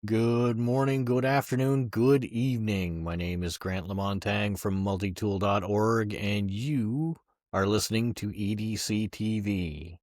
Good morning, good afternoon, good evening. My name is Grant Lamontang from multitool.org, and you are listening to EDC-TV.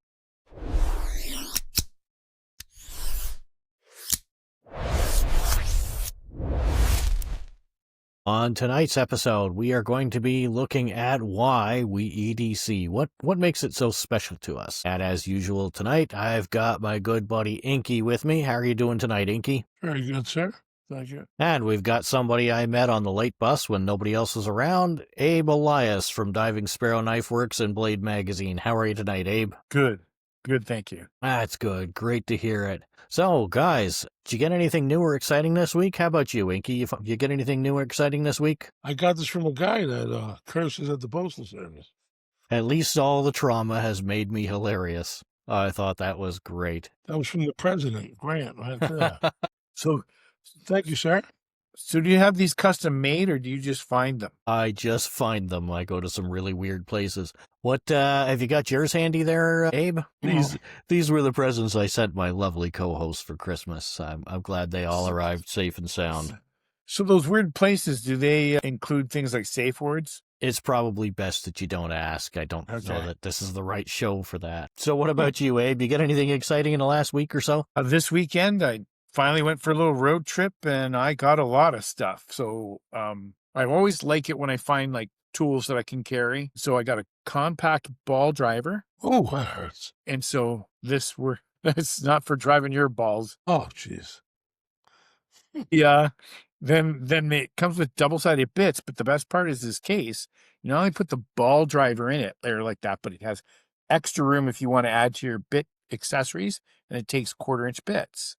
On tonight's episode, we are going to be looking at why we EDC. What makes it so special to us? And as usual tonight, I've got my good buddy Inky with me. How are you doing tonight, Inky? Very good, sir. Thank you. And we've got somebody I met on the late bus when nobody else was around, Abe Elias from Diving Sparrow Knife Works and Blade Magazine. How are you tonight, Abe? Good. Good, thank you. That's good. Great to hear it. So, guys, did you get anything new or exciting this week? How about you, Inky? You get anything new or exciting this week? I got this from a guy that curses at the Postal Service. At least all the trauma has made me hilarious. I thought that was great. That was from the president, Grant, right there. So, thank you, sir. So do you have these custom made, or do you just find them? I just find them. I go to some really weird places. What, have you got yours handy there, Abe? These were the presents I sent my lovely co-host for Christmas. I'm glad they all arrived safe and sound. So those weird places, do they include things like safe words? It's probably best that you don't ask. I don't know that this is the right show for that. So what about you, Abe? You get anything exciting in the last week or so? This weekend, I finally went for a little road trip, and I got a lot of stuff. So I always like it when I find like tools that I can carry. So I got a compact ball driver. Oh, that hurts. And so it's not for driving your balls. Oh, jeez. Yeah. Then it comes with double-sided bits, but the best part is this case. You not only put the ball driver in it there like that, but it has extra room if you want to add to your bit accessories, and it takes 1/4-inch bits.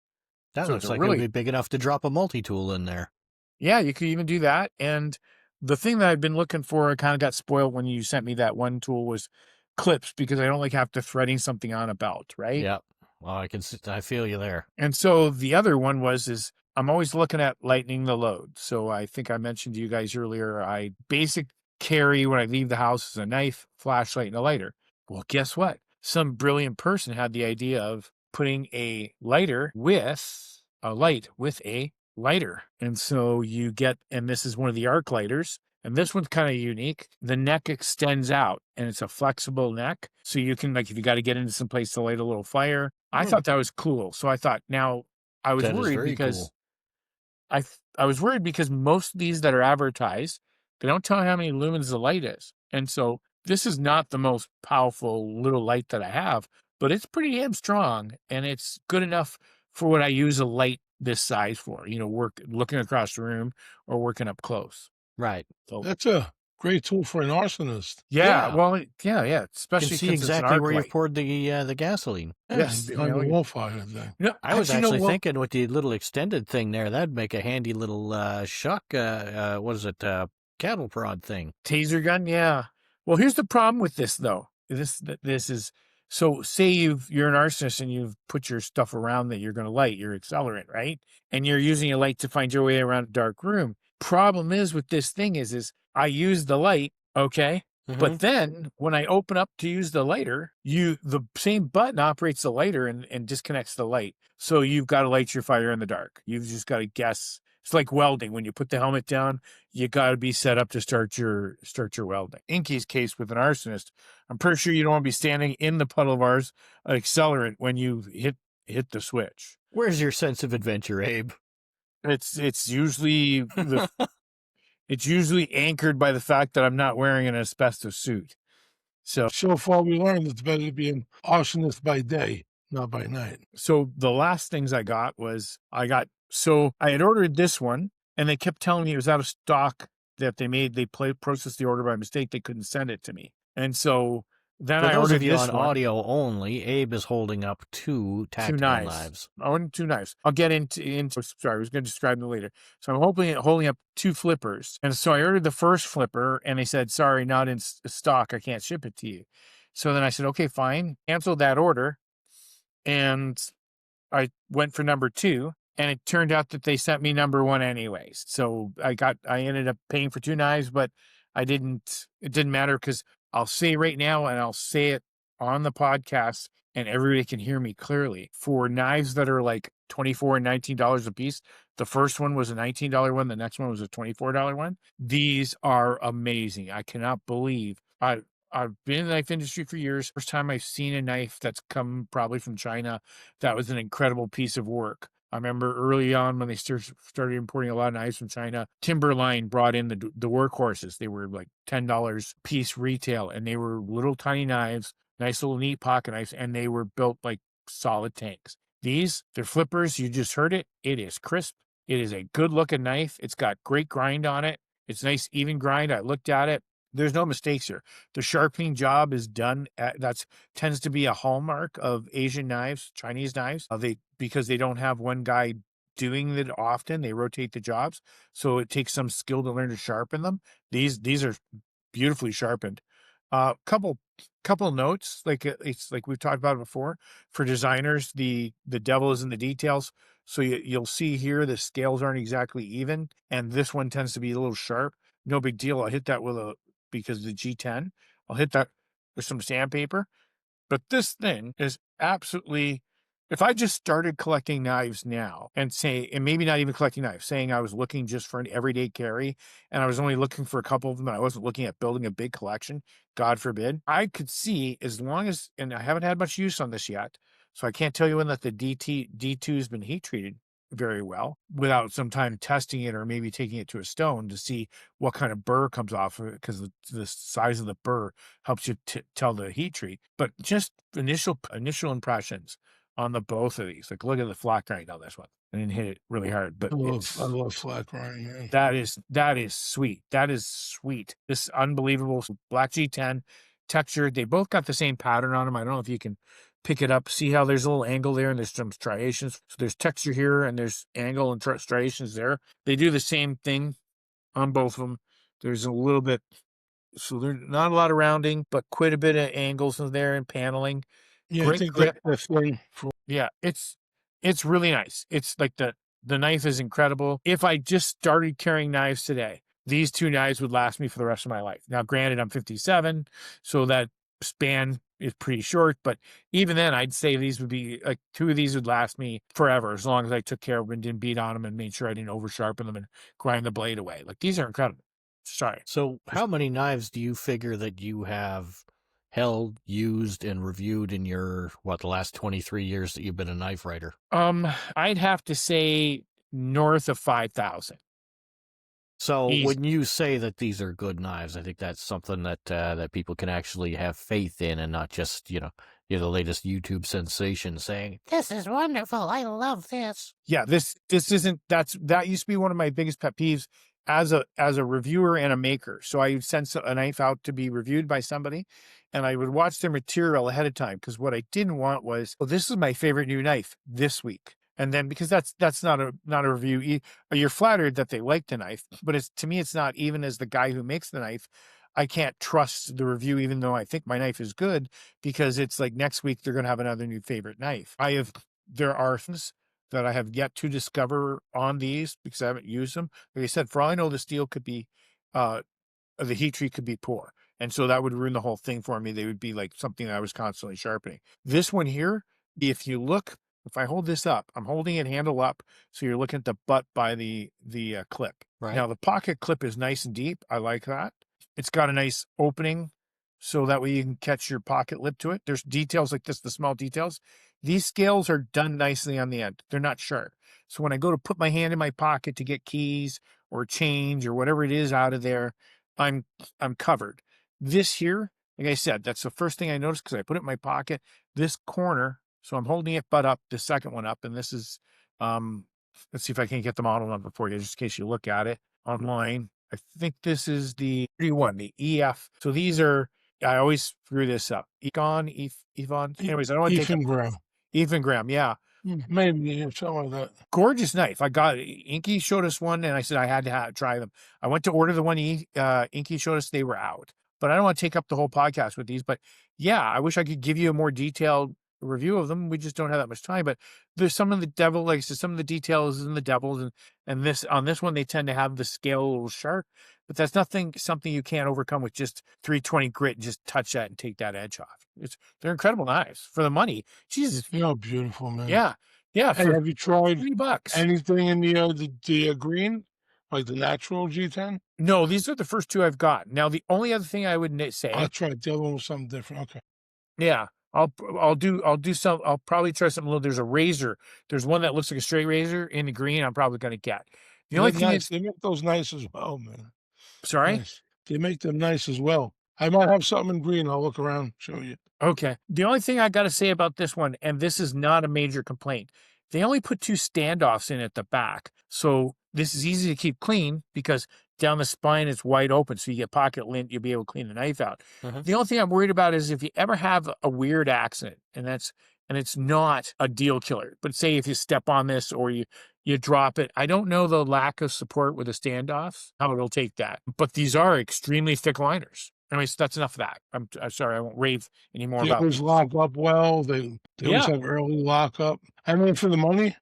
That So looks it's like really- it'd be big enough to drop a multi-tool in there. Yeah, you could even do that. And the thing that I've been looking for, I kind of got spoiled when you sent me that one tool, was clips, because I don't like have to threading something on a belt, right? Yeah. Well, I feel you there. And so the other one is I'm always looking at lightening the load. So I think I mentioned to you guys earlier, I basic carry when I leave the house is a knife, flashlight, and a lighter. Well, guess what? Some brilliant person had the idea of putting a lighter with a light with a lighter. And so and this is one of the arc lighters. And this one's kind of unique. The neck extends out, and it's a flexible neck. So you can, like, if you got to get into some place to light a little fire. I thought that was cool. So I thought, now I was worried because I was worried because most of these that are advertised, they don't tell you how many lumens the light is. And so this is not the most powerful little light that I have, but it's pretty damn strong, and it's good enough for what I use a light this size for, looking across the room or working up close. Right. So That's a great tool for an arsonist. Yeah. Well, yeah. You Especially can see since it's an exactly arc where light. you've poured the gasoline. Yes, Behind the wall fire thing. I was actually thinking with the little extended thing there, that'd make a handy little shuck, cattle prod thing. Taser gun, yeah. Well, here's the problem with this, though. This is, so say you're an arsonist and you've put your stuff around that you're going to light, your accelerant, right? And you're using a light to find your way around a dark room. Problem is with this thing is I use the light, okay? Mhm. But then when I open up to use the lighter, the same button operates the lighter and disconnects the light. So you've got to light your fire in the dark. You've just got to guess. It's like welding. When you put the helmet down, you got to be set up to start your welding. Inky's case with an arsonist, I'm pretty sure you don't want to be standing in the puddle of accelerant when you hit the switch. Where's your sense of adventure, Abe? It's usually it's usually anchored by the fact that I'm not wearing an asbestos suit. So far we learned it's better to be an arsonist by day, not by night. So the last things I got was I had ordered this one, and they kept telling me it was out of stock, that they processed the order by mistake. They couldn't send it to me. And so then I ordered this on one. audio only, Abe is holding up two tactile knives. I ordered 2 knives. I'll get into sorry, I was going to describe them later. So I'm holding up 2 flippers. And so I ordered the first flipper, and they said, sorry, not in stock. I can't ship it to you. So then I said, okay, fine. Canceled that order. And I went for number 2. And it turned out that they sent me number 1 anyways. So I ended up paying for 2 knives, but it didn't matter, because I'll say right now, and I'll say it on the podcast, and everybody can hear me clearly. For knives that are like $24 and $19 a piece. The first one was a $19 one. The next one was a $24 one. These are amazing. I cannot believe I've been in the knife industry for years. First time I've seen a knife that's come probably from China. That was an incredible piece of work. I remember early on when they started importing a lot of knives from China, Timberline brought in the workhorses. They were like $10 piece retail, and they were little tiny knives, nice little neat pocket knives, and they were built like solid tanks. These, they're flippers. You just heard it. It is crisp. It is a good looking knife. It's got great grind on it. It's nice, even grind. I looked at it. There's no mistakes here. The sharpening job is done. That's tends to be a hallmark of Asian knives, Chinese knives. Because they don't have one guy doing it often. They rotate the jobs, so it takes some skill to learn to sharpen them. These are beautifully sharpened. Couple notes, like it's like we've talked about it before. For designers, the devil is in the details. So you'll see here the scales aren't exactly even, and this one tends to be a little sharp. No big deal. I'll hit that because the G10. I'll hit that with some sandpaper. But this thing is absolutely, if I just started collecting knives now and maybe not even collecting knives, saying I was looking just for an everyday carry and I was only looking for a couple of them and I wasn't looking at building a big collection, God forbid, I could see and I haven't had much use on this yet, so I can't tell you when that the D2 has been heat treated very well without some time testing it or maybe taking it to a stone to see what kind of burr comes off of it, because the size of the burr helps you tell the heat treat. But just initial impressions on the both of these. Like, look at the flat grind on this one. I didn't hit it really hard, but I love flat grind, man. that is sweet. That is sweet. This unbelievable black G10 texture. They both got the same pattern on them. I don't know if you can pick it up. See how there's a little angle there and there's some striations. So there's texture here and there's angle and striations there. They do the same thing on both of them. There's a little bit, so there's not a lot of rounding, but quite a bit of angles in there and paneling. Yeah, Great I think grip. that's the thing. Yeah, it's really nice. It's like the knife is incredible. If I just started carrying knives today, these two knives would last me for the rest of my life. Now, granted, I'm 57, so that span is pretty short, but even then, I'd say these would be like two of these would last me forever, as long as I took care of them and didn't beat on them and made sure I didn't over sharpen them and grind the blade away. Like, these are incredible. Sorry. So how many knives do you figure that you have held, used, and reviewed in your, the last 23 years that you've been a knife writer? I'd have to say north of 5,000. So when you say that these are good knives, I think that's something that that people can actually have faith in, and not just, you're the latest YouTube sensation saying, "This is wonderful. I love this." Yeah, this isn't, that used to be one of my biggest pet peeves as a reviewer and a maker. So I would send a knife out to be reviewed by somebody, and I would watch their material ahead of time, because what I didn't want was, this is my favorite new knife this week. And then, because that's not a review. You're flattered that they like the knife, but to me, it's not. Even as the guy who makes the knife, I can't trust the review, even though I think my knife is good, because it's like next week they're going to have another new favorite knife. There are things that I have yet to discover on these because I haven't used them. Like I said, for all I know, the steel could be, the heat treat could be poor. And so that would ruin the whole thing for me. They would be like something that I was constantly sharpening. This one here, if you look, if I hold this up, I'm holding it handle up, so you're looking at the butt by the clip. Right. Now, the pocket clip is nice and deep. I like that. It's got a nice opening, so that way you can catch your pocket lip to it. There's details like this, the small details. These scales are done nicely on the end. They're not sharp. So when I go to put my hand in my pocket to get keys or change or whatever it is out of there, I'm covered. This here, like I said, that's the first thing I noticed, because I put it in my pocket. This corner, so I'm holding it butt up, the second one up, and this is, let's see if I can get the model number for you, just in case you look at it online. I think this is the 31, the EF. So these are, I always screw this up. Yvonne. Anyways, I don't want to take Ethan Graham. Ethan Graham, yeah. Maybe something like that. Gorgeous knife. I got it. Inky showed us one, and I said I had to try them. I went to order the one Inky showed us. They were out. But I don't want to take up the whole podcast with these. But yeah, I wish I could give you a more detailed review of them. We just don't have that much time. But there's some of the devil, like I said, some of the details in the devils, and this on this one they tend to have the scale a little sharp. But that's something you can't overcome with just 320 grit. Just touch that and take that edge off. They're incredible knives for the money. Jesus, You're beautiful, man. yeah. Yeah, Hey, for have you tried $3. anything in the green, like the natural G10? No, these are the first two I've got. Now, the only other thing I would I'll say, try it. The other one was something different. Okay. yeah, I'll probably try something a little. There's a razor. There's one that looks like a straight razor in the green. I'm probably going to get. The only They're thing nice. is, They make those nice as well, man. sorry. Nice. They make them nice as well. I might have something in green. I'll look around, show you. Okay. The only thing I got to say about this one, and this is not a major complaint, they only put two standoffs in at the back. So this is easy to keep clean because down the spine it's wide open. So you get pocket lint, you'll be able to clean the knife out. Mhm. The only thing I'm worried about is if you ever have a weird accident, and it's not a deal killer, but say if you step on this or you drop it. I don't know the lack of support with the standoffs, how it'll take that. But these are extremely thick liners. Anyways, that's enough of that. I'm sorry, I won't rave anymore They about always these. lock up well. They always Yeah. have early lockup. I mean, for the money,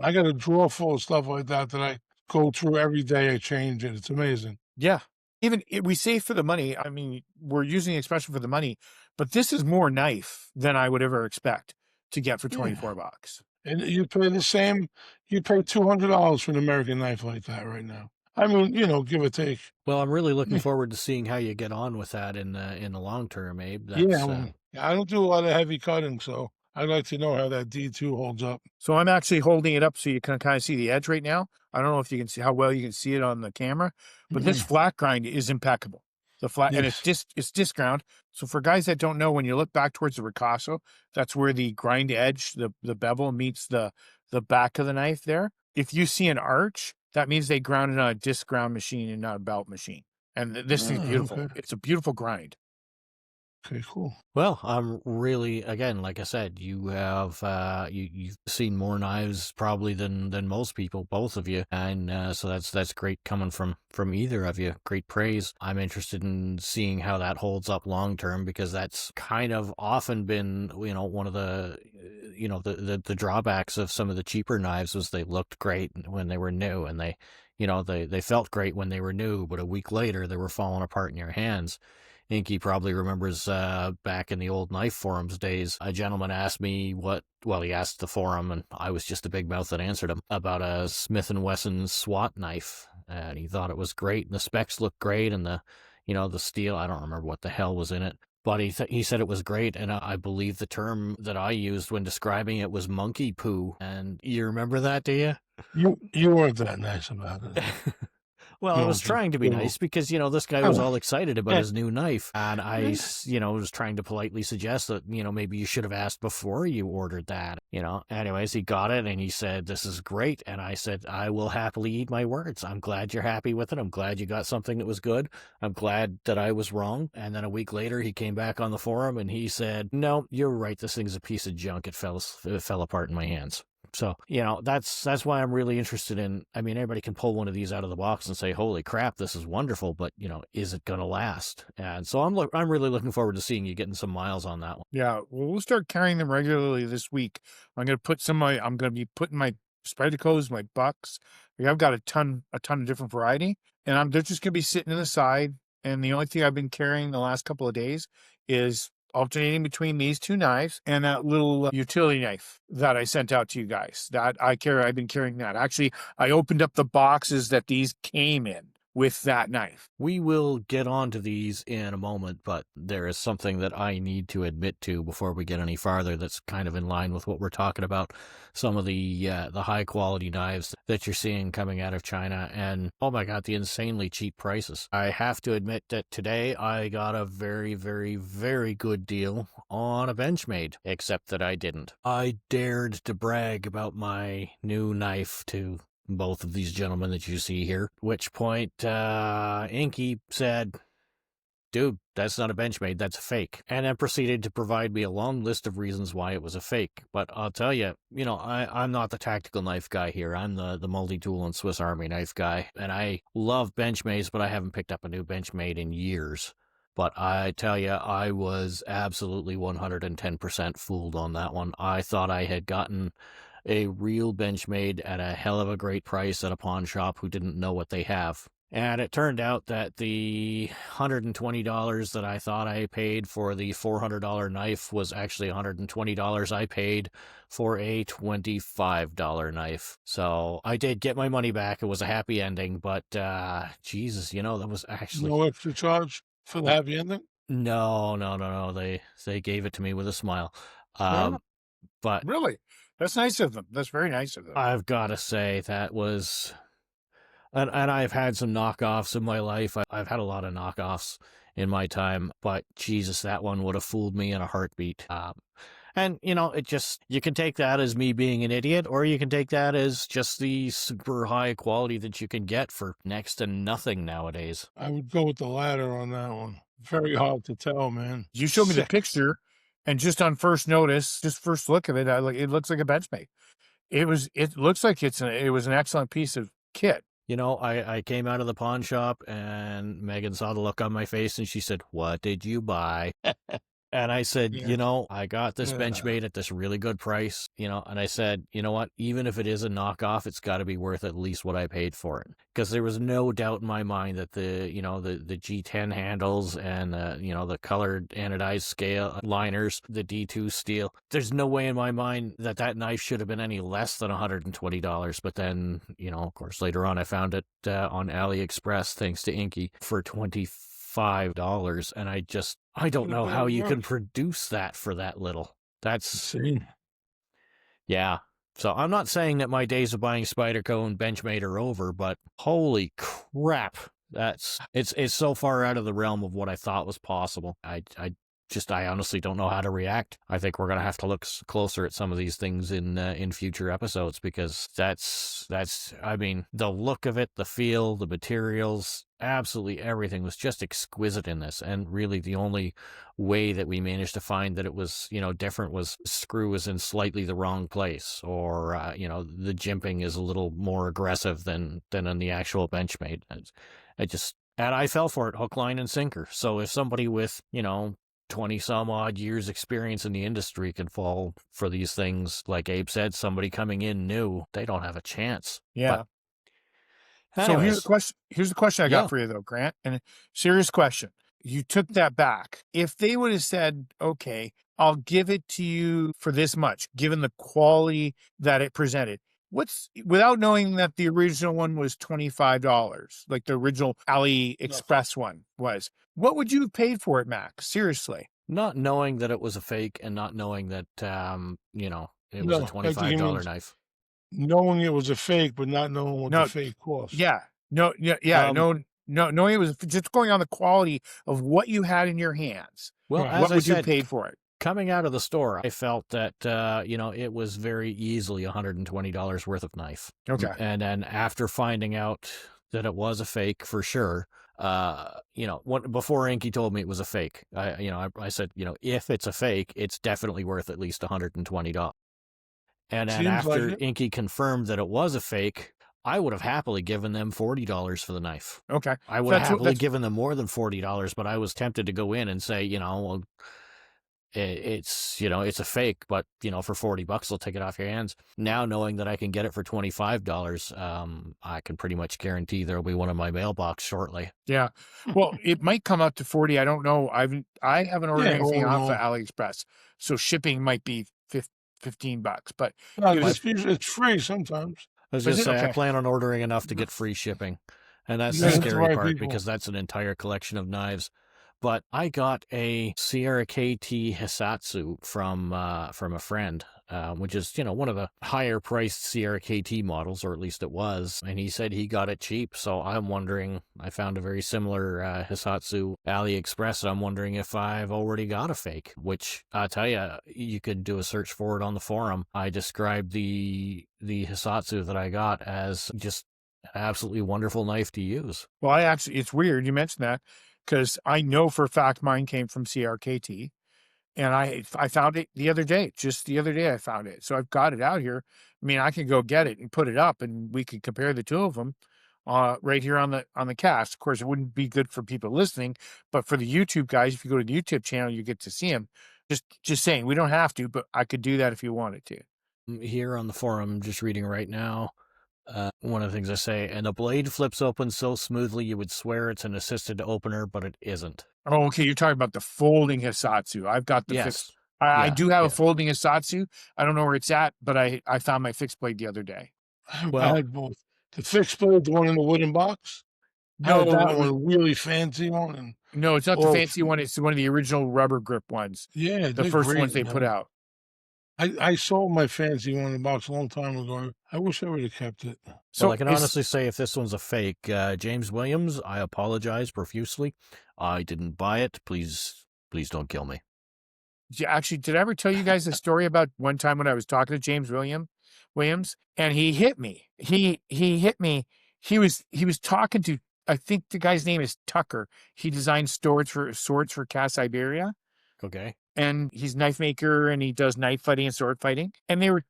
I got a drawer full of stuff like that that I go through every day. I change it. It's amazing. Yeah. Even we save for the money. I mean, we're using the expression for the money, but this is more knife than I would ever expect to get for Yeah. 24 bucks. And you pay the same. You pay $200 for an American knife like that right now. I mean, give or take. Well, I'm really looking Yeah. forward to seeing how you get on with that in the long term, Abe. Yeah, That's well, I don't do a lot of heavy cutting, so I'd like to know how that D2 holds up. So I'm actually holding it up so you can kind of see the edge right now. I don't know if you can see how well you can see it on the camera, but this flat grind is impeccable. The flat and Yes. it's disc ground. So for guys that don't know, when you look back towards the ricasso, that's where the grind edge, the bevel meets the back of the knife there. If you see an arch, that means they ground it on a disc ground machine and not a belt machine. And this thing's beautiful. Okay. It's a beautiful grind. Okay, cool. Well, I'm really, again, like I said, you have you've seen more knives probably than most people, both of you, and so that's great coming from either of you. Great praise. I'm interested in seeing how that holds up long term because that's kind of often been one of the the drawbacks of some of the cheaper knives was they looked great when they were new and they felt great when they were new, but a week later they were falling apart in your hands. Inky probably remembers back in the old knife forums days, a gentleman asked me he asked the forum, and I was just a big mouth that answered him, about a Smith & Wesson SWAT knife. And he thought it was great, and the specs looked great, and the steel, I don't remember what the hell was in it. But he said it was great, and I believe the term that I used when describing it was monkey poo. And you remember that, do you? You weren't that nice about it. Well, I No, was trying to be nice because, this guy was all excited about his new knife. And I, was trying to politely suggest that, maybe you should have asked before you ordered that. Anyways, he got it and he said, "This is great." And I said, "I will happily eat my words. I'm glad you're happy with it. I'm glad you got something that was good. I'm glad that I was wrong." And then a week later, he came back on the forum and he said, "No, you're right. This thing's a piece of junk. It fell apart in my hands." So, that's why I'm really interested in, I mean, everybody can pull one of these out of the box and say, "Holy crap, this is wonderful," but, is it going to last? And so I'm really looking forward to seeing you getting some miles on that one. Yeah, well, we'll start carrying them regularly this week. I'm going to be putting my Spydercos, my bucks. I've got a ton of different variety, and they're just going to be sitting in the side. And the only thing I've been carrying the last couple of days is alternating between these two knives and that little utility knife that I sent out to you guys. That I've been carrying that. Actually, I opened up the boxes that these came in with that knife. We will get on to these in a moment, but there is something that I need to admit to before we get any farther that's kind of in line with what we're talking about. Some of the high quality knives that you're seeing coming out of China, and oh my God, the insanely cheap prices. I have to admit that today I got a very, very, very good deal on a Benchmade, except that I didn't. I dared to brag about my new knife to both of these gentlemen that you see here, at which point Inky said, "Dude, that's not a Benchmade, that's a fake," and then proceeded to provide me a long list of reasons why it was a fake. But I'll tell you, I'm not the tactical knife guy here. I'm the multi-tool and Swiss Army knife guy, and I love Benchmades, but I haven't picked up a new Benchmade in years. But I tell you, I was absolutely 110% fooled on that one. I thought I had gotten a real Benchmade at a hell of a great price at a pawn shop who didn't know what they have. And it turned out that the $120 that I thought I paid for the $400 knife was actually $120 I paid for a $25 knife. So I did get my money back. It was a happy ending, but Jesus, that was actually No extra charge for the happy ending? no. They gave it to me with a smile. Yeah. But Really? That's nice of them. That's very nice of them. I've got to say that was. And I've had some knockoffs in my life. I've had a lot of knockoffs in my time, but Jesus, that one would have fooled me in a heartbeat. And, it just, you can take that as me being an idiot, or you can take that as just the super high quality that you can get for next to nothing nowadays. I would go with the latter on that one. Very hard to tell, man. You showed me the Sick. picture, and just on first notice, just first look of it, it looks like a Benchmade. It looks like it was an excellent piece of kit. I came out of the pawn shop and Megan saw the look on my face and she said, "What did you buy?" And I said, Yeah. I got this Yeah. Benchmade at this really good price, and I said, you know what, even if it is a knockoff, it's got to be worth at least what I paid for it. Because there was no doubt in my mind that the G10 handles and, the colored anodized scale liners, the D2 steel, there's no way in my mind that knife should have been any less than $120. But then, of course, later on I found it on AliExpress, thanks to Inky, for $25. And I don't know how you can produce that for that little. That's Insane. yeah. So I'm not saying that my days of buying Spyderco and Benchmade are over, but holy crap, it's so far out of the realm of what I thought was possible. I honestly don't know how to react. I think we're gonna have to look closer at some of these things in future episodes, because that's I mean, the look of it, the feel, the materials, absolutely everything was just exquisite in this. And really the only way that we managed to find that it was different was screw was in slightly the wrong place, or the jimping is a little more aggressive than in the actual Benchmade. And I fell for it hook, line, and sinker. So if somebody with 20 some odd years experience in the industry can fall for these things, like Abe said, somebody coming in new, they don't have a chance. Yeah. But So anyways, here's the question I Yeah. got for you though, Grant, and a serious question. You took that back. If they would have said, "Okay, I'll give it to you for this much," given the quality that it presented, without knowing that the original one was $25, like the original AliExpress one was, what would you have paid for it, Max? Seriously. not knowing that it was a fake, and not knowing that it was No, a I think he $25 means knife. knowing it was a fake, but not knowing what No, the fake cost. Yeah. No, yeah, Um, no, it was just going on the quality of what you had in your hands. Well, Right. as What I would you said, pay for it? coming out of the store, I felt that it was very easily $120 worth of knife. Okay. And then after finding out that it was a fake for sure, before Inky told me it was a fake, I said, if it's a fake, it's definitely worth at least $120. And then Seems like after it. Inky confirmed that it was a fake, I would have happily given them $40 for the knife. Okay. I would have That's what- happily that's- given them more than $40, but I was tempted to go in and say, well, it's a fake, but for $40 they'll take it off your hands. Now, knowing that I can get it for $25, I can pretty much guarantee there'll be one in my mailbox shortly. Yeah. Well, it might come up to 40. I don't know. I haven't ordered Yeah, anything oh, off no. of AliExpress, so shipping might be $15. But No, it was- it's free sometimes. I was Is just it? say I Okay. plan on ordering enough to get free shipping, and that's You the got the scary right part, people. because that's an entire collection of knives. But I got a Sierra KT Hisatsu from a friend, which is one of the higher priced Sierra KT models, or at least it was. And he said he got it cheap, so I'm wondering. I found a very similar Hisatsu AliExpress. And I'm wondering if I've already got a fake. Which I tell you, you could do a search for it on the forum. I described the Hisatsu that I got as just an absolutely wonderful knife to use. Well, it's weird you mentioned that, because I know for a fact mine came from CRKT, and I found it the other day. Just the other day I found it. So I've got it out here. I mean, I can go get it and put it up, and we could compare the two of them right here on the cast. Of course, it wouldn't be good for people listening, but for the YouTube guys, if you go to the YouTube channel, you get to see them. Just saying, we don't have to, but I could do that if you wanted to. Here on the forum, just reading right now, One of the things I say, and the blade flips open so smoothly you would swear it's an assisted opener, but it isn't. Oh, okay. You're talking about the folding Hisatsu. I've got the fixed. Yes. I Yeah, do have a yeah. folding Hisatsu. I don't know where it's at, but I found my fixed blade the other day. I Well- had both. The fixed blade, the one in the wooden box. I No, had that one, really fancy one. And no, it's not the Oh, fancy one. It's one of the original rubber grip ones. yeah, The they're first great, ones they man. put out. I sold my fancy one in the box a long time ago. I wish I would have kept it. So well, I can is- honestly say if this one's a fake, James Williams, I apologize profusely. I didn't buy it. Please don't kill me. actually, did I ever tell you guys a story about one time when I was talking to James Williams, and he hit me. He hit me. He was talking to, I think the guy's name is Tucker. He designed swords for Cas Iberia, Okay. and he's a knife maker, and he does knife fighting and sword fighting. And they were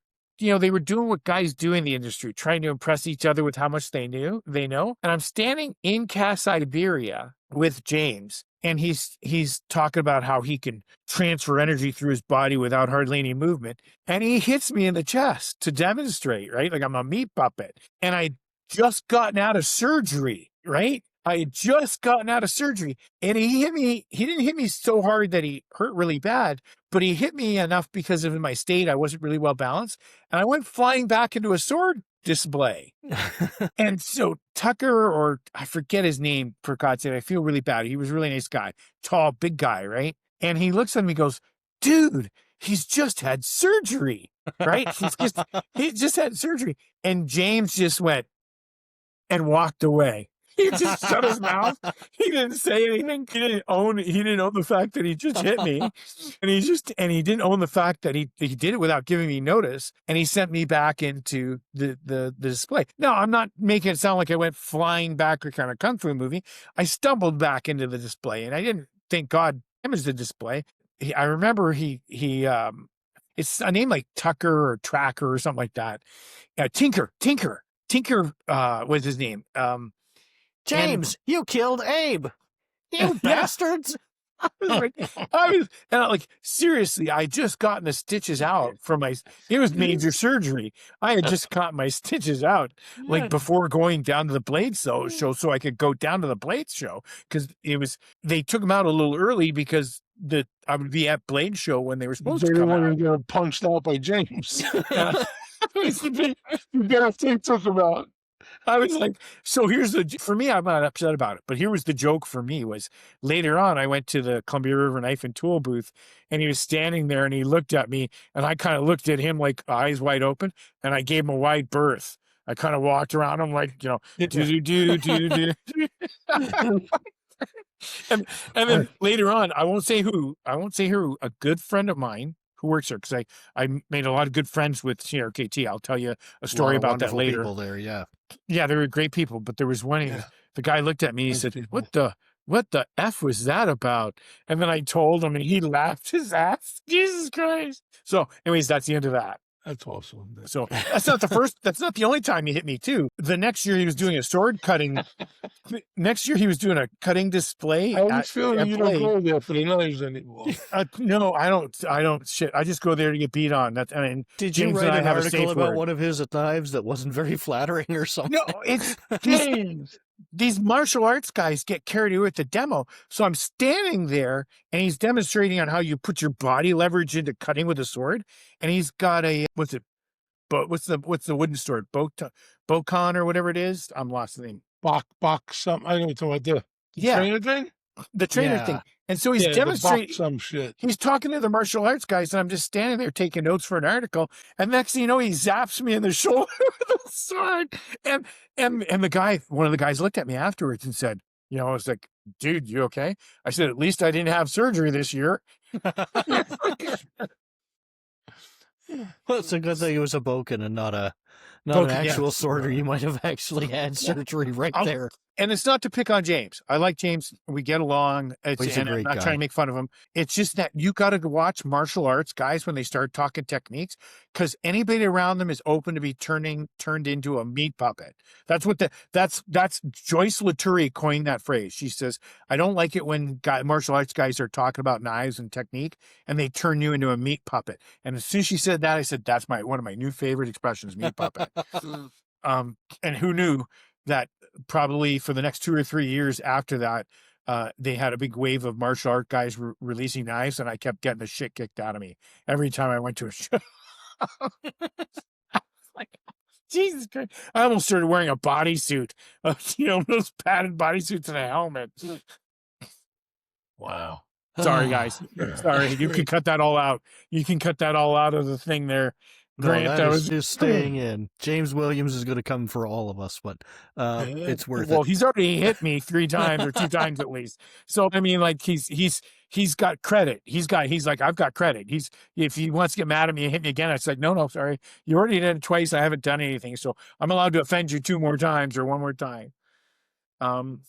doing what guys do in the industry, trying to impress each other with how much they know. And I'm standing in Cas Iberia with James, and he's talking about how he can transfer energy through his body without hardly any movement. And he hits me in the chest to demonstrate, right? Like I'm a meat puppet. And I just gotten out of surgery, right? I had just gotten out of surgery, and he hit me. He didn't hit me so hard that he hurt really bad, but he hit me enough because of my state. I wasn't really well balanced, and I went flying back into a sword display. And so Tucker, or I forget his name, for God's sake, I feel really bad. He was a really nice guy, tall, big guy, right? And he looks at me and goes, dude, he's just had surgery, right? He just had surgery. And James just went and walked away. He just shut his mouth. He didn't say anything. He didn't own the fact that he just hit me. And he didn't own the fact that he did it without giving me notice. And he sent me back into the display. No, I'm not making it sound like I went flying back or kind of kung fu movie. I stumbled back into the display, and I didn't, thank God, damage the display. I remember it's a name like Tucker or Tracker or something like that. Tinker was his name. James, you killed Abe. You bastards. Seriously, I just gotten the stitches out from it was major surgery. I had just gotten my stitches out before going down to the blade show so I could go down to the blade show, because they took them out a little early because I would be at blade show when they were supposed to come out. They didn't want to get punched out by James. You better think took him out. I was like, so for me, I'm not upset about it, but here was the joke for me was later on, I went to the Columbia River Knife and Tool booth, and he was standing there, and he looked at me, and I kind of looked at him like eyes wide open, and I gave him a wide berth. I kind of walked around him like, do. And then later on, I won't say who, a good friend of mine who works there, because I made a lot of good friends with CRKT. I'll tell you a story about that later. People there, yeah. Yeah, they were great people, but there was one. The guy looked at me. He said, people. "What the f was that about?" And then I told him, and he laughed his ass. Jesus Christ! So, anyways, that's the end of that. That's awesome. So that's not the first. That's not the only time he hit me too. The next year he was doing a sword cutting. Next year he was doing a cutting display. I was feeling you don't go there for the knives anymore. No, I don't. Shit, I just go there to get beat on. Did James you and I write an have a article safe about word. one of his knives that wasn't very flattering or something? No, it's James. These martial arts guys get carried away with the demo. So I'm standing there, and he's demonstrating on how you put your body leverage into cutting with a sword. And he's got what's the wooden sword? Bokon or whatever it is. I'm lost the name. Bok something. I don't know what you're talking about. The trainer thing? The trainer thing. And so he's Yeah, demonstrating some shit. He's talking to the martial arts guys, and I'm just standing there taking notes for an article. And next thing you know, he zaps me in the shoulder with a sword. And one of the guys looked at me afterwards and said, I was like, dude, you okay? I said, at least I didn't have surgery this year. Well, it's a good thing it was a Boken and not an Boken, actual sword, or you might have actually had surgery right there. And it's not to pick on James. I like James. We get along. He's a great I'm not guy. trying to make fun of him. It's just that you got to watch martial arts guys when they start talking techniques, because anybody around them is open to be turned into a meat puppet. That's Joyce Latourie coined that phrase. She says, I don't like it when martial arts guys are talking about knives and technique and they turn you into a meat puppet. And as soon as she said that, I said, that's one of my new favorite expressions, meat puppet. And who knew that probably for the next 2 or 3 years after that, they had a big wave of martial art guys releasing knives, and I kept getting the shit kicked out of me every time I went to a show. Like, Jesus Christ. I almost started wearing a bodysuit, those padded bodysuits and a helmet. Wow. Sorry, guys. Sorry. You can cut that all out. You can cut that all out of the thing there. Grant, no, that is just staying in. James Williams is going to come for all of us, but it's worth it. Well, he's already hit me 3 times or 2 times at least. So I mean, like he's got credit. He's like, I've got credit. If he wants to get mad at me and hit me again, it's like, no, sorry, you already did it twice. I haven't done anything, so I'm allowed to offend you 2 more times or 1 more time. 1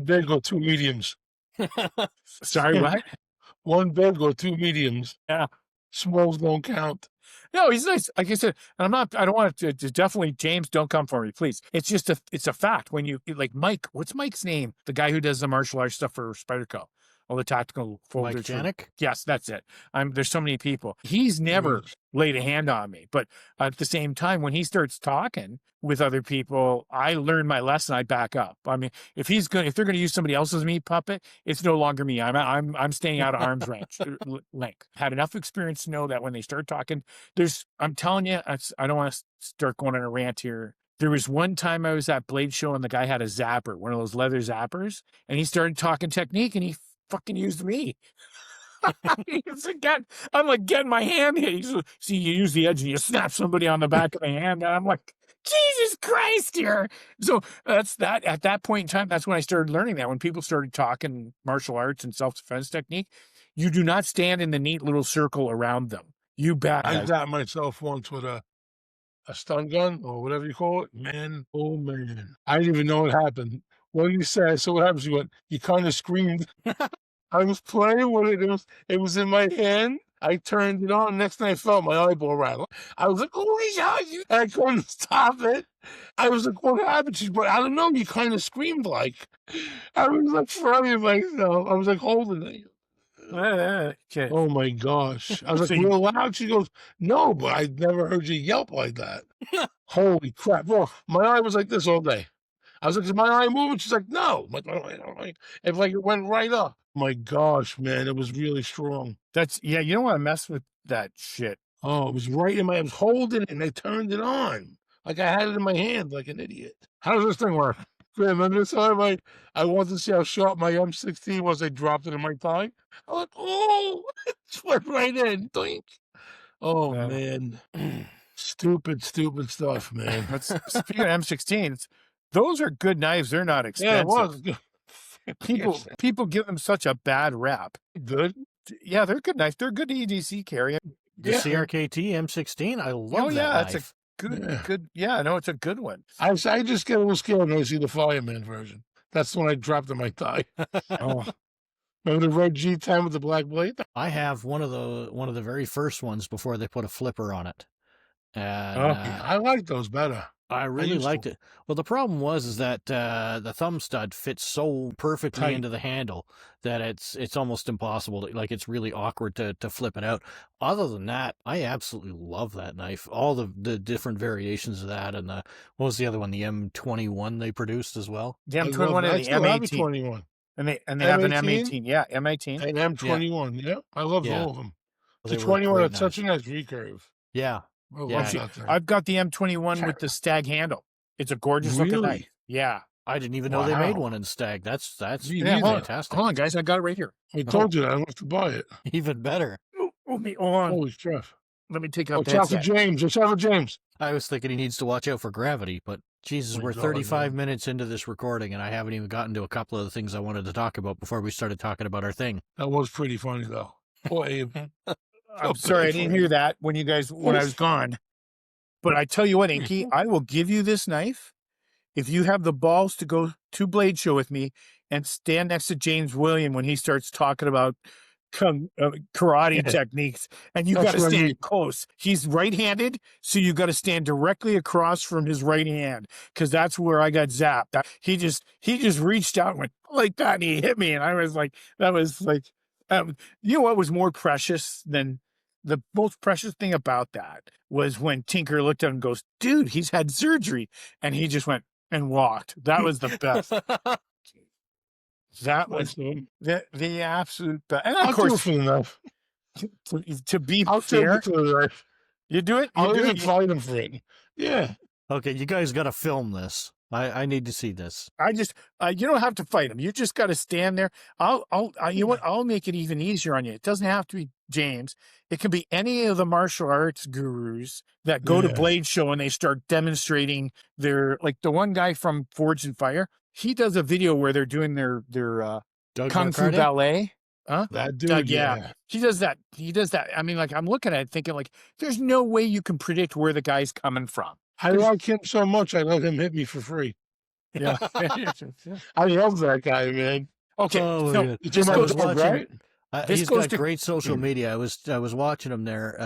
big or 2 mediums. Sorry, what? 1 big or 2 mediums. Yeah. Smalls don't count. No, he's nice. Like I said, and I don't want to definitely, James, don't come for me, please. It's just it's a fact. When you, like Mike, what's Mike's name? The guy who does the martial arts stuff for Spyderco, all the tactical folders. Mike Janik? Yes, that's it. There's so many people. He's never laid a hand on me, but at the same time, when he starts talking with other people, I learn my lesson. I back up. I mean, if they're going to use somebody else's meat puppet, it's no longer me. I'm staying out of arm's length. Had enough experience to know that when they start talking, I'm telling you, I don't want to start going on a rant here. There was one time I was at Blade Show and the guy had a zapper, one of those leather zappers, and he started talking technique and he fucking used me. I'm like getting my hand hit. See, you use the edge and you snap somebody on the back of the hand. And I'm like, Jesus Christ here. So that's that. At that point in time, that's when I started learning that. When people started talking martial arts and self-defense technique, you do not stand in the neat little circle around them. You bet. I got myself once with a stun gun or whatever you call it. Man, oh man. I didn't even know what happened. What did you say? So what happens? You kind of screamed. I was playing with it. It was in my hand. I turned it on. Next thing I felt my eyeball rattle. I was like, holy shit. I couldn't stop it. I was like, what happened? But I don't know. You kind of screamed like. I was like throwing myself. I was like holding it. Okay. Oh my gosh. I was like, real loud? She goes, no, but I never heard you yelp like that. Holy crap. Well, my eye was like this all day. I was like, is my eye moving? She's like, no. It's like it went right up. My gosh, man, it was really strong. You don't want to mess with that shit. Oh, it was right in I was holding it and I turned it on. Like I had it in my hand like an idiot. How does this thing work? Remember this time I wanted to see how sharp my M16 was. I dropped it in my thigh. I was like, oh, it just went right in. Doink. Oh, man. Stupid stuff, man. Speaking of M16s, those are good knives. They're not expensive. Yeah, it was good. People give them such a bad rap. Good? Yeah, they're good knives. They're good EDC carry. The CRKT M16, I love that knife. It's a good. Yeah, no, it's a good one. I just get a little scared when I see the Fireman version. That's the one I dropped in my thigh. Oh. Remember the red G10 with the black blade? I have one of the very first ones before they put a flipper on it. And I like those better. I really liked it. Well, the problem is that the thumb stud fits so perfectly into the handle that it's almost impossible. It's really awkward to flip it out. Other than that, I absolutely love that knife. All the different variations of that, and what was the other one? The M21 they produced as well. The M21 and the M18. M21. And they have an M18. Yeah, M18. And M21. Yeah. I love all of them. Well, the 21 had such a nice recurve. Yeah. I've got the M21 with the stag handle. It's a gorgeous looking knife. Yeah. I didn't even know they made one in stag. That's fantastic. Hold on, guys. I got it right here. I told you that. I have to buy it. Even better. Hold on. Holy stuff. Let me take out that. Watch out for James. I was thinking he needs to watch out for gravity, but Jesus, we're 35 minutes into this recording, and I haven't even gotten to a couple of the things I wanted to talk about before we started talking about our thing. That was pretty funny, though. Poor Abe. I'm sorry, I didn't hear that when I was gone. But I tell you what, Inky, I will give you this knife if you have the balls to go to Blade Show with me and stand next to James William when he starts talking about karate techniques, and you got to stand close. He's right-handed, so you got to stand directly across from his right hand, because that's where I got zapped. He just reached out and went like that, and he hit me, and I was like, you know what was more precious than the most precious thing about that was when Tinker looked at him and goes, dude, he's had surgery. And he just went and walked. That was the best. That was the absolute best. And of I'll do it course, for the knife. to be I'll take fair, it for the knife. you do it. I'll even fight him for it. Yeah. Okay, you guys got to film this. I need to see this. I just, you don't have to fight him. You just got to stand there. You know what? I'll make it even easier on you. It doesn't have to be James. It can be any of the martial arts gurus that go to Blade Show and they start demonstrating their, like the one guy from Forge and Fire. He does a video where they're doing their kung fu ballet. Huh? That dude, Doug, yeah. He does that. I mean, like, I'm looking at it thinking, like, there's no way you can predict where the guy's coming from. I like him so much, I let him hit me for free. Yeah. I love that guy, man. Okay. Oh, So yeah. This goes right? He's got to- great social media. I was watching him there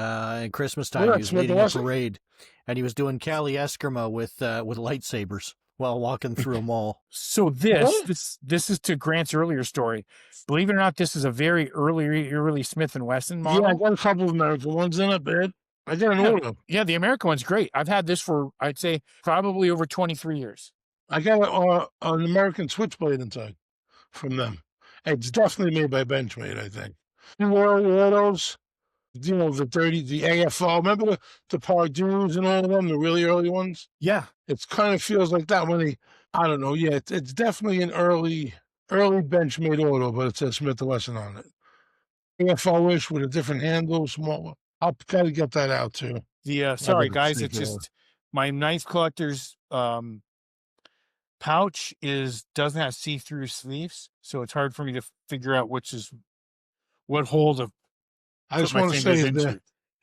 in Christmas time. Yeah, He was leading a parade, and he was doing Cali Eskrima with lightsabers while walking through a mall. So this is to Grant's earlier story. Believe it or not, this is a very early Smith & Wesson model. Yeah, I got a couple of American ones in it, man. I got an order. Yeah, the American one's great. I've had this for, I'd say, probably over 23 years. I got an American switchblade inside from them. It's definitely made by Benchmade, I think. You order those, you know, the AFO. Remember the Pardues and all of them, the really early ones? Yeah. It kind of feels like that when I don't know. Yeah, it's definitely an early Benchmade auto, but it says Smith & Wesson on it. AFO-ish with a different handle, smaller. I'll got to get that out too. Sorry guys, it's just my knife collector's pouch doesn't have see-through sleeves, so it's hard for me to figure out which is what hole to. I just want to say,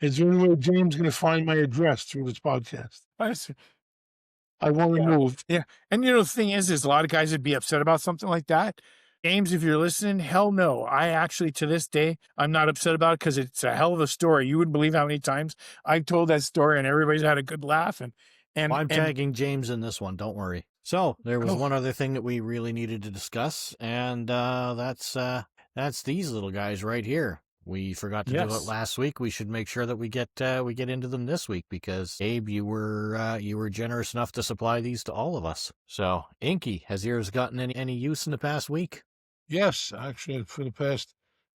is there any way James going to find my address through this podcast? I want to move. Yeah, and the thing is a lot of guys would be upset about something like that. James, if you're listening, hell no. I actually, to this day, I'm not upset about it because it's a hell of a story. You wouldn't believe how many times I've told that story and everybody's had a good laugh. And I'm tagging James in this one. Don't worry. So there was one other thing that we really needed to discuss, and that's these little guys right here. We forgot to do it last week. We should make sure that we get into them this week because Abe, you were generous enough to supply these to all of us. So Inky, has yours gotten any use in the past week? Yes, actually,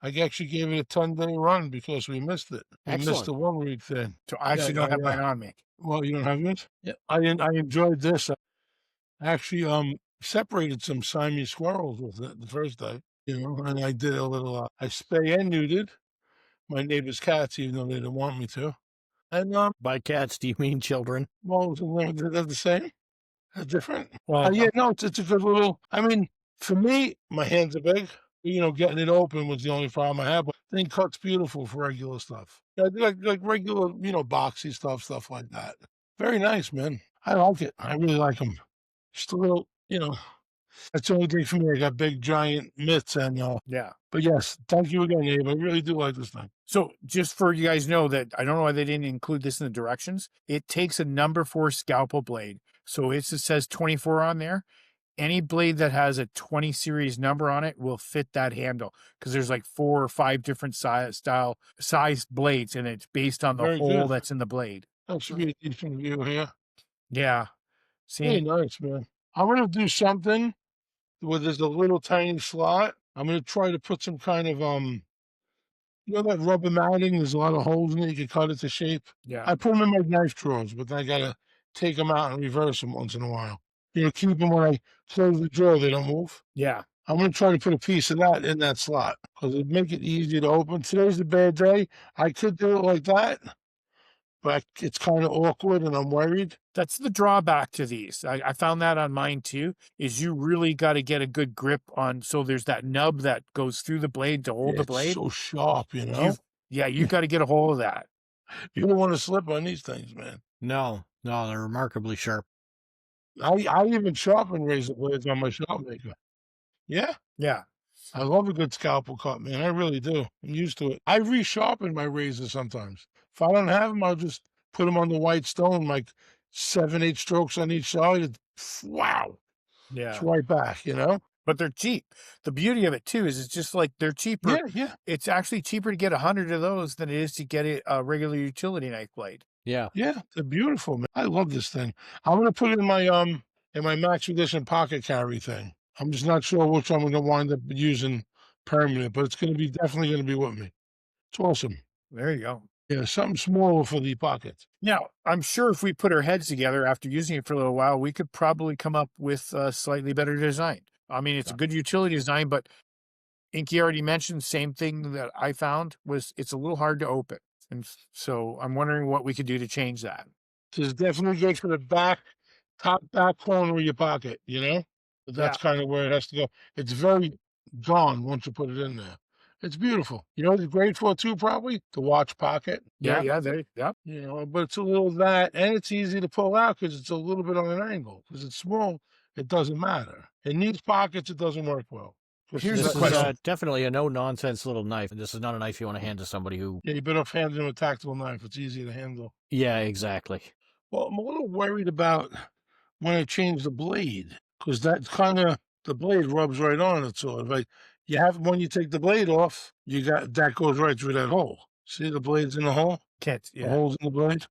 I actually gave it a 10-day run because we missed it. We missed the 1 week thing. So I actually don't have mine on me. Well, you don't have yours? Yeah. I enjoyed this. I actually separated some Siamese squirrels with it the first day, and I did a little, I spay and neutered my neighbor's cats, even though they didn't want me to. And by cats, do you mean children? Well, they're the same? They're different? Well, yeah, no, it's a good little, I mean, for me, my hands are big. Getting it open was the only problem I had, but the thing cuts beautiful for regular stuff. Like regular, boxy stuff like that. Very nice, man. I like it. I really like them. Just a little, that's the only thing for me. I got big, giant mitts and, yeah. But yes, thank you again, Abe. I really do like this thing. So just for you guys know that I don't know why they didn't include this in the directions. It takes a number 4 scalpel blade. So it says 24 on there. Any blade that has a 20 series number on it will fit that handle because there's like 4 or 5 different size blades, and it's based on the hole that's in the blade. That should be a decent view here. Yeah. See? Hey, nice, man. I'm going to do something where there's a little tiny slot. I'm going to try to put some kind of, that rubber matting, there's a lot of holes in it. You can cut it to shape. Yeah. I put them in my knife drawers, but I got to take them out and reverse them once in a while. Keep them when I close the drawer, they don't move. Yeah. I'm going to try to put a piece of that in that slot because it'd make it easy to open. Today's a bad day. I could do it like that, but it's kind of awkward and I'm worried. That's the drawback to these. I found that on mine too, is you really got to get a good grip on. So there's that nub that goes through the blade to hold the blade. It's so sharp, you got to get a hold of that. You don't want to slip on these things, man. No, they're remarkably sharp. I even sharpen razor blades on my shop maker. Yeah. Yeah. I love a good scalpel cut, man. I really do. I'm used to it. I resharpen my razors sometimes. If I don't have them, I'll just put them on the white stone, like 7-8 strokes on each side. Wow. Yeah. It's right back, but they're cheap. The beauty of it too is it's just like they're cheaper. Yeah, yeah, It's actually cheaper to get 100 of those than it is to get a regular utility knife blade. Yeah. yeah. They're beautiful, man. I love this thing. I'm gonna put it in my Max Edition pocket carry thing. I'm just not sure which I'm gonna wind up using permanent, but it's definitely gonna be with me. It's awesome. There you go. Yeah, something smaller for the pockets. Now, I'm sure if we put our heads together after using it for a little while, we could probably come up with a slightly better design. I mean, it's a good utility design, but Inky already mentioned same thing that I found was it's a little hard to open. And so I'm wondering what we could do to change that. This is definitely good for the top back corner of your pocket, you know? But that's kind of where it has to go. It's very gone once you put it in there. It's beautiful. You know what it's great for too, probably? The watch pocket. Yeah, You know, but it's a little that, and it's easy to pull out because it's a little bit on an angle. Because it's small, it doesn't matter. In these pockets, it doesn't work well. Here's This the is question. definitely a no-nonsense little knife. This is not a knife you want to hand to somebody who... Yeah, you better off handing them a tactical knife. It's easy to handle. Yeah, exactly. Well, I'm a little worried about when I change the blade, because that kind of, the blade rubs right on it. So if when you take the blade off, that goes right through that hole. See the blade's in the hole? The hole's in the blade?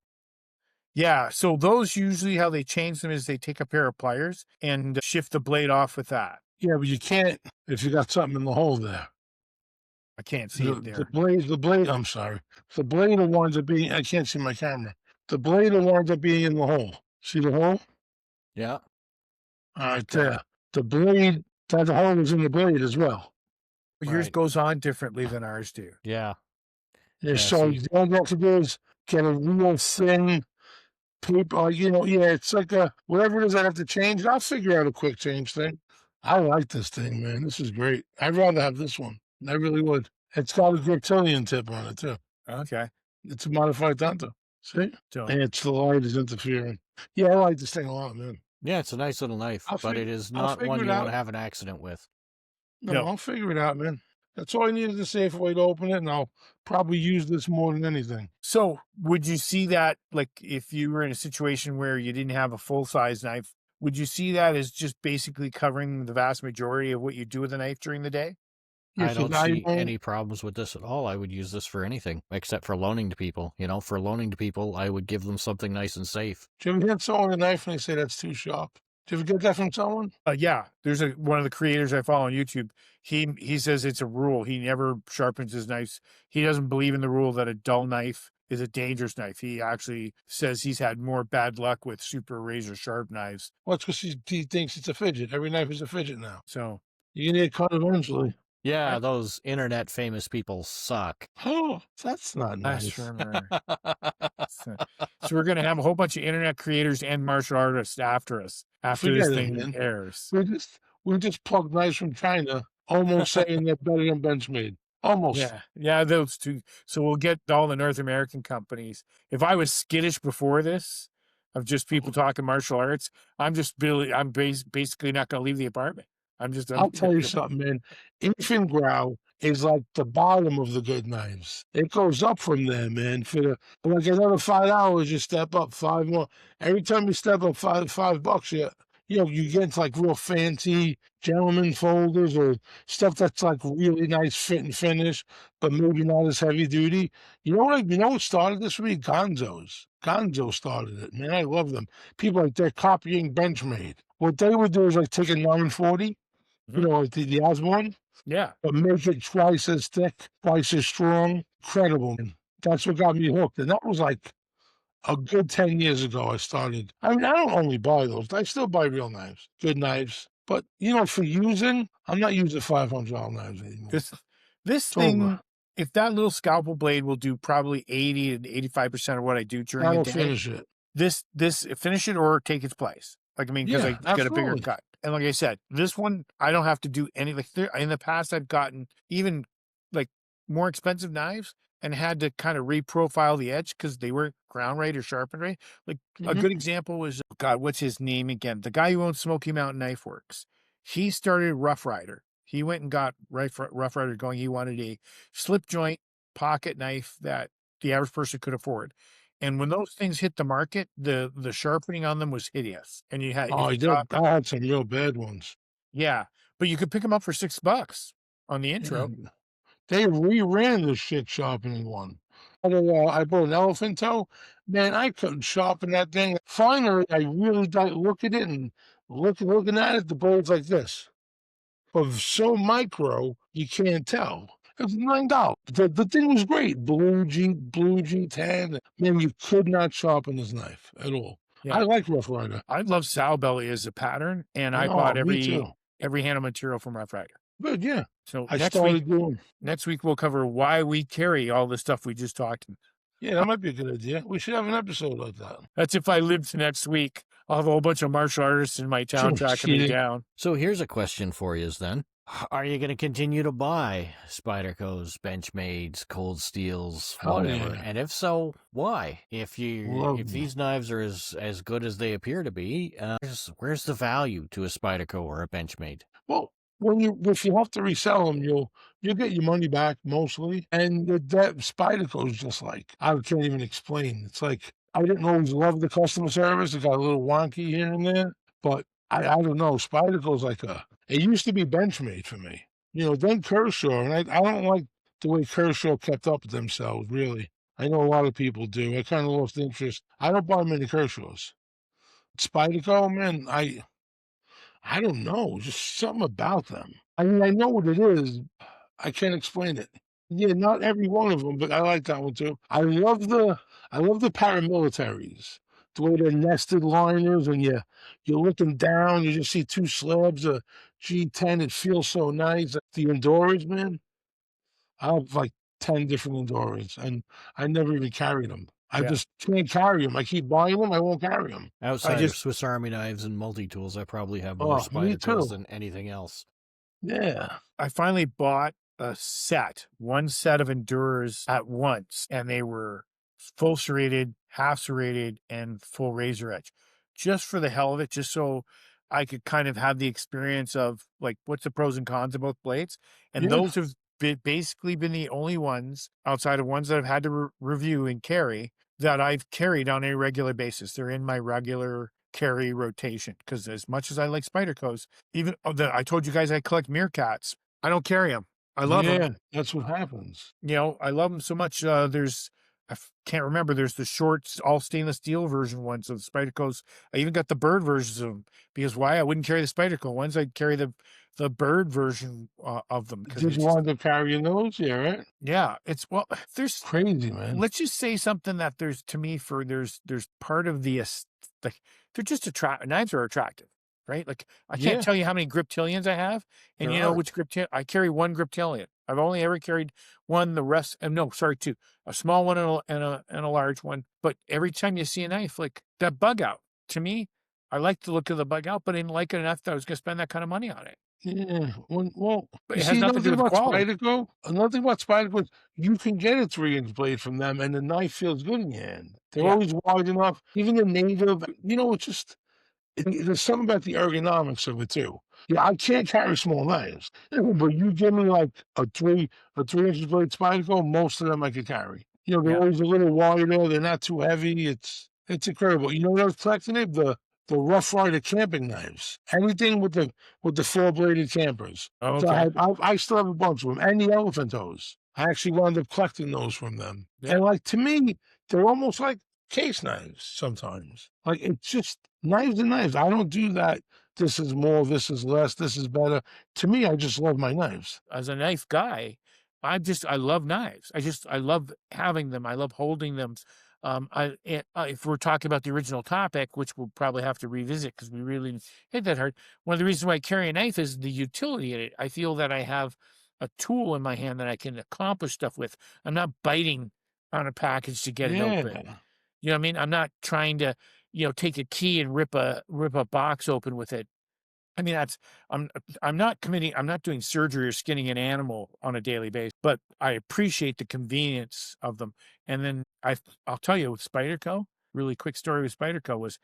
Yeah, so those usually how they change them is they take a pair of pliers and shift the blade off with that. Yeah, but you can't if you got something in the hole there. I can't see it there. The blade, I'm sorry. The blade will wind up being, I can't see my camera. The blade will wind up being in the hole. See the hole? Yeah. All right, there. The blade, that hole is in the blade as well. Yours Right. goes on differently than ours do. Yeah. Yeah, Yeah, so see. all you have to do is get a real thin paper, it's like whatever it is I have to change. I'll figure out a quick change thing. I like this thing, man. This is great. I'd rather have this one. I really would. It's got a Griptilian tip on it, too. Okay. It's a modified Tanto. See? So And the light is interfering. Yeah, I like this thing a lot, man. Yeah, it's a nice little knife, but it is I'll not figure one it you want out. to have an accident with. No, I'll figure it out, man. That's all I need is a safe way to open it, and I'll probably use this more than anything. So would you see that, like, if you were in a situation where you didn't have a full-size knife, would you see that as just basically covering the vast majority of what you do with a knife during the day? I don't see any problems with this at all. I would use this for anything except for loaning to people. For loaning to people, I would give them something nice and safe. Do you ever get someone a knife and they say that's too sharp? Do you ever get that from someone? Yeah, there's one of the creators I follow on YouTube. He says it's a rule. He never sharpens his knives. He doesn't believe in the rule that a dull knife is a dangerous knife. He actually says he's had more bad luck with super razor sharp knives. Well, it's because he thinks it's a fidget. Every knife is a fidget now. So You're going to get cut eventually. Yeah, those internet famous people suck. Oh, that's not nice. so we're going to have a whole bunch of internet creators and martial artists after us after this thing airs. We just plugged knives from China, almost saying they're better than Benchmade. Almost. Yeah, those two. So we'll get all the North American companies. If I was skittish before this, of just people talking martial arts, I'm basically not going to leave the apartment. I'll tell you something, man. Infingrau is like the bottom of the good knives. It goes up from there, man. For like another $5, you step up 5 more. Every time you step up $5, you get like real fancy gentleman folders or stuff that's like really nice fit and finish, but maybe not as heavy duty. You know what started this week? Gonzo started it, man. I love them. People like they're copying Benchmade. What they would do is like take a 940. Like the Osborne, but make it twice as thick, twice as strong. Incredible, man. That's what got me hooked. And that was like a good 10 years ago I started. I mean, I don't only buy those. I still buy real knives, good knives. But, for using, I'm not using $500 knives anymore. This thing, if that little scalpel blade will do probably 80 to 85% of what I do during the day. Finish it. This finish it or take its place. Because I get a bigger cut. And like I said, this one, I don't have to do any, in the past, I've gotten even more expensive knives and had to kind of reprofile the edge because they weren't ground right or sharpened right. A good example was, what's his name again? The guy who owns Smoky Mountain Knife Works. He started Rough Rider. He went and got Rough Rider going. He wanted a slip joint pocket knife that the average person could afford. And when those things hit the market, the sharpening on them was hideous. And you had I had some real bad ones. Yeah. But you could pick them up for $6 on the intro. Yeah. They reran the shit sharpening one. I bought an elephant toe. Man, I couldn't sharpen that thing. Finally, I really got look at it and looking at it, the blade's like this. But so micro, you can't tell. It was $9. The thing was great. Blue G10. Man, you could not sharpen this knife at all. Yeah. I like Rough Rider. I love sow belly as a pattern, and I Oh, bought me too. every handle material from Rough Rider. But yeah, So I started doing. next week we'll cover why we carry all the stuff we just talked. Yeah, that might be a good idea. We should have an episode like that. That's if I live to next week. I'll have a whole bunch of martial artists in my town tracking me down. So here's a question for you then. Are you going to continue to buy Spyderco's, Benchmades, Cold Steels, whatever? Yeah. And if so, why? If these knives are as good as they appear to be, where's the value to a Spyderco or a Benchmade? Well, if you have to resell them, you'll get your money back mostly. And that Spyderco is just like, I can't even explain. It's like, I didn't always love the customer service. It got a little wonky here and there, but I don't know. Spyderco's like it used to be Benchmade for me. Then Kershaw, and I don't like the way Kershaw kept up with themselves, really. I know a lot of people do. I kind of lost interest. I don't buy many Kershaws. Spyderco, man, I don't know, just something about them. I mean, I know what it is. I can't explain it. Yeah, not every one of them, but I like that one too. I love the paramilitaries. The way they're nested liners, and you're looking down, you just see two slabs of G10. It feels so nice. The Enduras, man. I have like 10 different Enduras, and I never even carried them. I just can't carry them. I keep buying them. I won't carry them. Outside of Swiss Army knives and multi-tools, I probably have more Spydercos than anything else. Yeah. I finally bought one set of Enduras at once, and they were full serrated, half serrated, and full razor edge, just for the hell of it, just so I could kind of have the experience of like, what's the pros and cons of both blades. And those have basically been the only ones outside of ones that I've had to review and carry that I've carried on a regular basis. They're in my regular carry rotation, because as much as I like Spydercos, even I told you guys I collect meerkats, I don't carry them. I love them. Yeah, that's what happens. I love them so much. I can't remember. There's the short, all stainless steel version ones of Spydercos. I even got the bird versions of them, because why? I wouldn't carry the Spyderco ones. I'd carry the bird version of them. Did you want to carry those? Yeah, right? Yeah. There's crazy, man. Let's just say something that there's part of the, like, they're just knives are attractive, right? Like, I can't tell you how many griptilians I have, and which griptilian. I carry one griptilian. I've only ever carried one. The rest, two, a small one and a large one. But every time you see a knife, like that bug out, to me, I like the look of the bug out, but I didn't like it enough that I was going to spend that kind of money on it. Yeah, well, but it has nothing to do with quality. Another thing about Spyderco, you can get a 3-inch blade from them, and the knife feels good in your hand. They're always wide enough. Even the native, it's just, there's something about the ergonomics of it too. Yeah, I can't carry small knives, but you give me like a 3-inch blade Spyderco, most of them I could carry. They're always a little wider. They're not too heavy. It's incredible. What I was collecting it, the Rough Rider camping knives, everything with the 4-bladed campers. Oh, okay. So I still have a bunch of them, and the elephant toes. I actually wound up collecting those from them. Yeah. And like, to me, they're almost like case knives sometimes. Like, it's just knives and knives. I don't do that. This is more, this is less, this is better. To me, I just love my knives. As a knife guy, I love knives. I love having them. I love holding them. If we're talking about the original topic, which we'll probably have to revisit because we really hit that hard, one of the reasons why I carry a knife is the utility in it. I feel that I have a tool in my hand that I can accomplish stuff with. I'm not biting on a package to get it open. You know what I mean? I'm not trying to, take a key and rip a box open with it. I mean, I'm not doing surgery or skinning an animal on a daily basis, but I appreciate the convenience of them. And then I'll tell you with Spyderco, really quick story with Spyderco was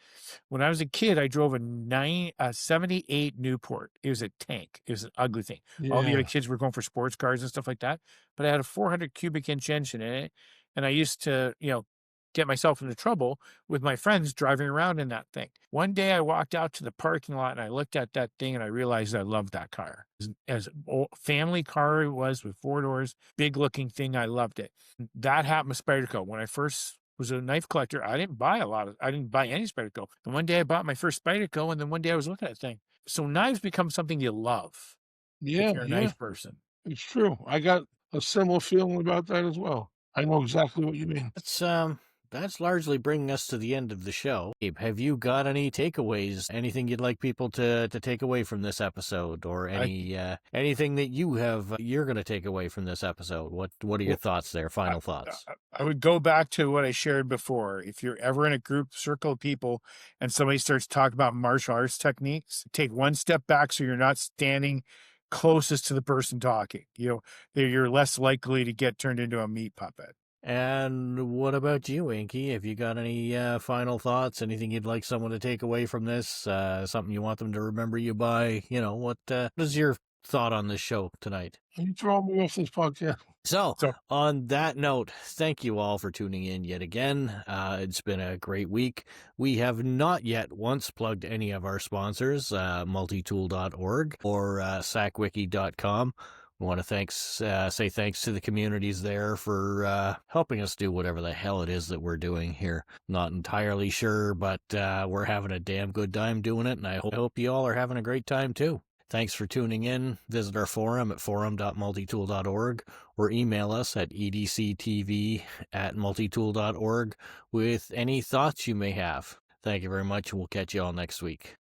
when I was a kid, I drove a 78 Newport. It was a tank. It was an ugly thing. Yeah. All the other kids were going for sports cars and stuff like that, but I had a 400 cubic inch engine in it. And I used to, get myself into trouble with my friends driving around in that thing. One day I walked out to the parking lot and I looked at that thing and I realized I loved that car. As a family car it was, with 4 doors, big looking thing, I loved it. That happened with Spyderco. When I first was a knife collector, I didn't buy any Spyderco. And one day I bought my first Spyderco, and then one day I was looking at that thing. So knives become something you love. Yeah, If you're a knife person. it's true. I got a similar feeling about that as well. I know exactly what you mean. That's largely bringing us to the end of the show. Abe, have you got any takeaways? Anything you'd like people to take away from this episode, or anything that you're going to take away from this episode? What are your thoughts there? Final thoughts. I would go back to what I shared before. If you're ever in a group circle of people and somebody starts talking about martial arts techniques, take one step back so you're not standing closest to the person talking. You're less likely to get turned into a meat puppet. And what about you, Inky? Have you got any final thoughts? Anything you'd like someone to take away from this? Something you want them to remember you by? What is your thought on this show tonight? You throw me off this podcast. So, on that note, thank you all for tuning in yet again. It's been a great week. We have not yet once plugged any of our sponsors, multitool.org or sacwiki.com. We want to say thanks to the communities there for helping us do whatever the hell it is that we're doing here. Not entirely sure, but we're having a damn good time doing it, and I hope you all are having a great time too. Thanks for tuning in. Visit our forum at forum.multitool.org or email us at EDC-TV@multitool.org with any thoughts you may have. Thank you very much, and we'll catch you all next week.